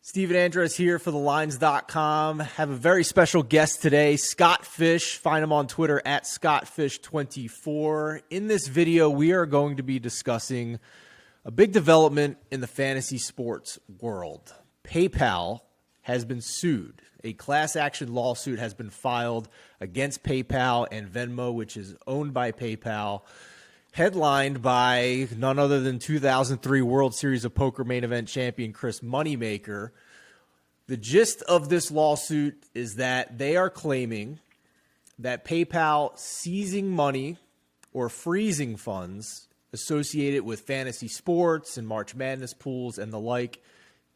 Steven Andres here for thelines.com. Have a very special guest today, Scott Fish. Find him on Twitter at ScottFish24. In this video, we are going to be discussing a big development in the fantasy sports world. PayPal has been sued. A class action lawsuit has been filed against PayPal and Venmo, which is owned by PayPal, headlined by none other than 2003 World Series of Poker main event champion Chris Moneymaker. The gist of this lawsuit is that they are claiming that PayPal seizing money or freezing funds associated with fantasy sports and March Madness pools and the like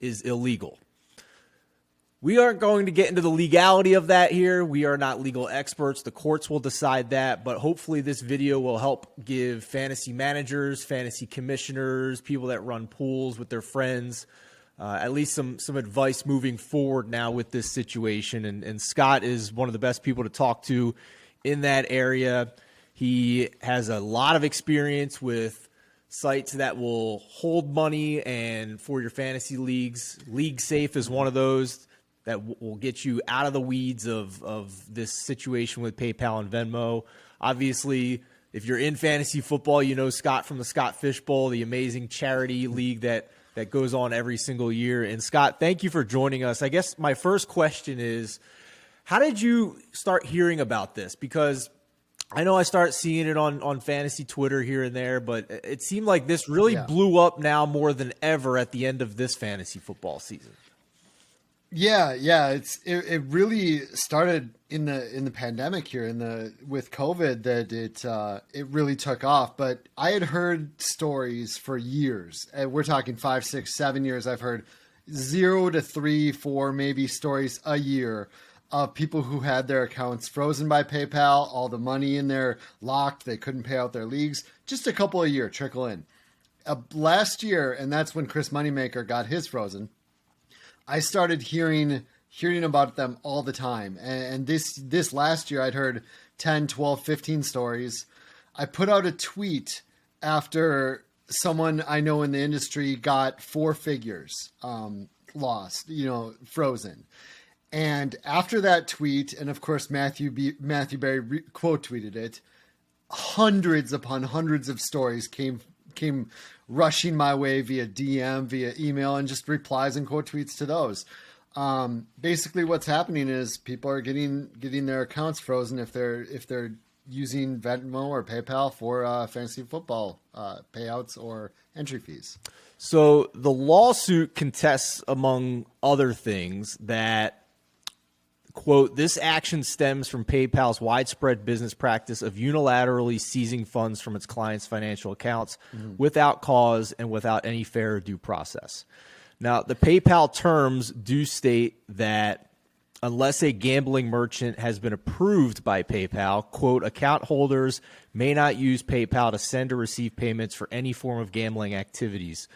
is illegal. We aren't going to get into the legality of that here. We are not legal experts. The courts will decide that, but hopefully this video will help give fantasy managers, fantasy commissioners, people that run pools with their friends, at least some advice moving forward now with this situation. And Scott is one of the best people to talk to in that area. He has a lot of experience with sites that will hold money and for your fantasy leagues. League Safe is one of those that will get you out of the weeds of this situation with PayPal and Venmo. Obviously, if you're in fantasy football, you know Scott from the Scott Fish Bowl, the amazing charity league that goes on every single year. And Scott, thank you for joining us. I guess my first question is, how did you start hearing about this? Because I know I start seeing it on fantasy Twitter here and there, but it seemed like this really blew up now more than ever at the end of this fantasy football season. Yeah. It really started in the pandemic here with COVID that it really took off. But I had heard stories for years. And we're talking 5, 6, 7 years. I've heard 0 to 3, 4 maybe stories a year of people who had their accounts frozen by PayPal, all the money in there locked. They couldn't pay out their leagues. Just a couple a year trickle in. Last year, and that's when Chris Moneymaker got his frozen, I started hearing about them all the time. And this last year, I'd heard 10, 12, 15 stories. I put out a tweet after someone I know in the industry got 4 figures lost, frozen. And after that tweet, and of course, Matthew Berry quote tweeted it, hundreds upon hundreds of stories came rushing my way via DM, via email, and just replies and quote tweets to those. Basically, what's happening is people are getting their accounts frozen if they're using Venmo or PayPal for fantasy football payouts or entry fees. So the lawsuit contests, among other things, that, quote, this action stems from PayPal's widespread business practice of unilaterally seizing funds from its clients' financial accounts without cause and without any fair or due process. Now, the PayPal terms do state that unless a gambling merchant has been approved by PayPal, quote, account holders may not use PayPal to send or receive payments for any form of gambling activities,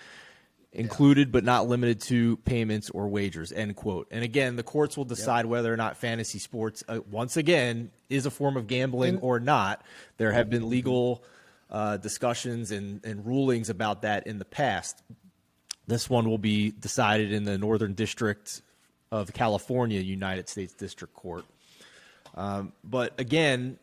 included but not limited to payments or wagers, end quote. And again, the courts will decide whether or not fantasy sports, once again, is a form of gambling or not. There have been legal discussions and rulings about that in the past. This one will be decided in the Northern District of California, United States District Court. But again,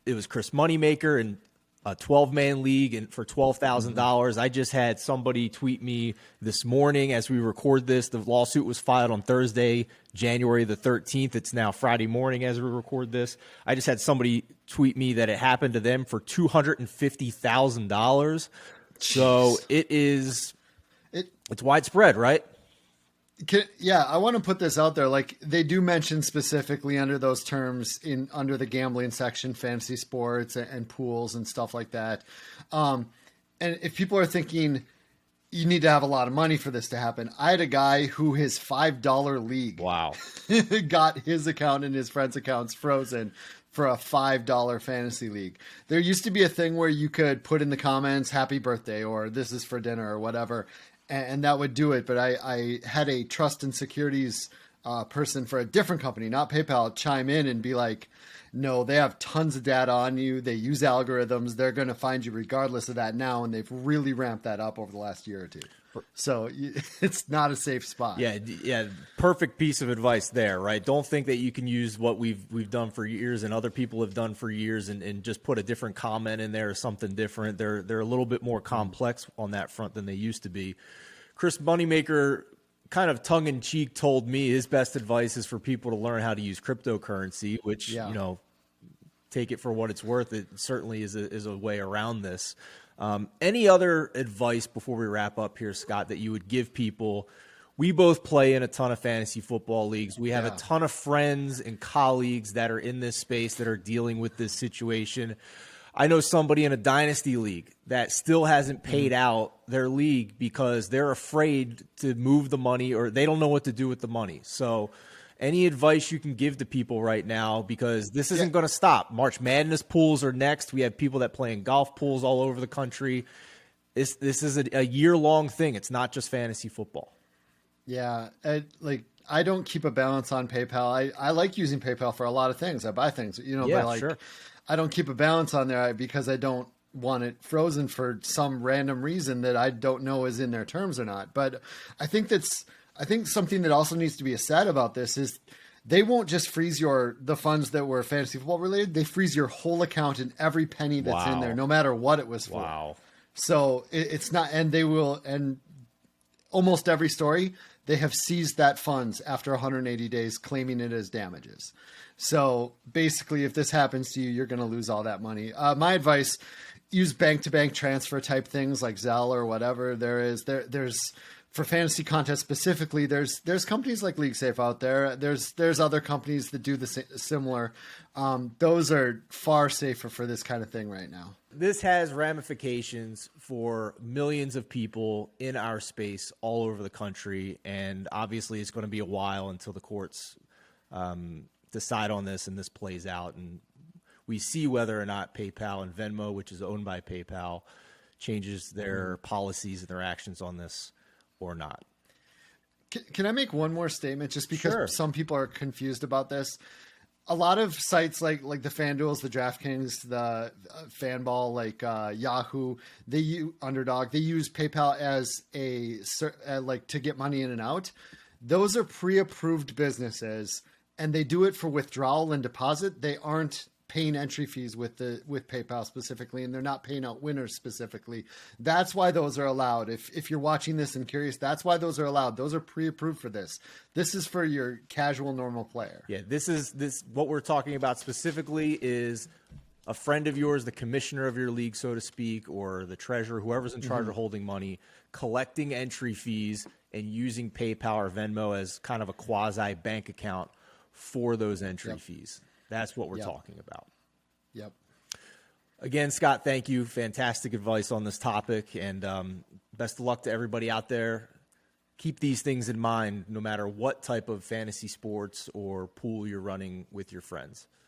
it was Chris Moneymaker and a 12-man league and for $12,000. I just had somebody tweet me this morning as we record this. The lawsuit was filed on Thursday, January the 13th. It's now Friday morning as we record this. I just had somebody tweet me that it happened to them for $250,000. So it's widespread, right? I want to put this out there. Like, they do mention specifically under those terms under the gambling section, fantasy sports and pools and stuff like that. And if people are thinking you need to have a lot of money for this to happen, I had a guy who his $5 league, got his account and his friend's accounts frozen for a $5 fantasy league. There used to be a thing where you could put in the comments, happy birthday, or this is for dinner or whatever, and that would do it. But I had a trust and securities person for a different company, not PayPal, chime in and be like, no, they have tons of data on you. They use algorithms. They're going to find you regardless of that now. And they've really ramped that up over the last year or two. So it's not a safe spot. Yeah, yeah, perfect piece of advice there, right? Don't think that you can use what we've done for years and other people have done for years and just put a different comment in there or something different. They're a little bit more complex on that front than they used to be. Chris Moneymaker, kind of tongue in cheek, told me his best advice is for people to learn how to use cryptocurrency, which you know, take it for what it's worth. It certainly is a way around this. Any other advice before we wrap up here, Scott, that you would give people? We both play in a ton of fantasy football leagues. We have a ton of friends and colleagues that are in this space that are dealing with this situation. I know somebody in a dynasty league that still hasn't paid out their league because they're afraid to move the money or they don't know what to do with the money. So any advice you can give to people right now, because this isn't going to stop. March Madness pools are next. We have people that play in golf pools all over the country. This is a year-long thing. It's not just fantasy football. Yeah, I don't keep a balance on PayPal. I like using PayPal for a lot of things. I buy things, but sure. I don't keep a balance on there because I don't want it frozen for some random reason that I don't know is in their terms or not. But I think something that also needs to be said about this is they won't just freeze the funds that were fantasy football related. They freeze your whole account and every penny that's in there, no matter what it was for. Wow. So it's not, and they will, and almost every story, they have seized that funds after 180 days, claiming it as damages. So basically, if this happens to you, you're going to lose all that money. My advice: use bank-to-bank transfer type things like Zelle or whatever. There's for fantasy contests specifically. There's companies like LeagueSafe out there. There's other companies that do the similar. Those are far safer for this kind of thing right now. This has ramifications for millions of people in our space all over the country, and obviously it's going to be a while until the courts decide on this and this plays out, and we see whether or not PayPal and Venmo, which is owned by PayPal, changes their policies and their actions on this or not. Can I make one more statement just because some people are confused about this? A lot of sites like the FanDuels, the DraftKings, the Fanball, like Yahoo, Underdog, they use PayPal as to get money in and out. Those are pre-approved businesses, and they do it for withdrawal and deposit. They aren't paying entry fees with PayPal specifically, and they're not paying out winners specifically. That's why those are allowed. If you're watching this and curious, that's why those are allowed. Those are pre-approved for this. This is for your casual, normal player. Yeah, this what we're talking about specifically is a friend of yours, the commissioner of your league, so to speak, or the treasurer, whoever's in charge of holding money, collecting entry fees and using PayPal or Venmo as kind of a quasi bank account for those entry fees. That's what we're talking about. Yep. Again, Scott, thank you. Fantastic advice on this topic, and best of luck to everybody out there. Keep these things in mind no matter what type of fantasy sports or pool you're running with your friends.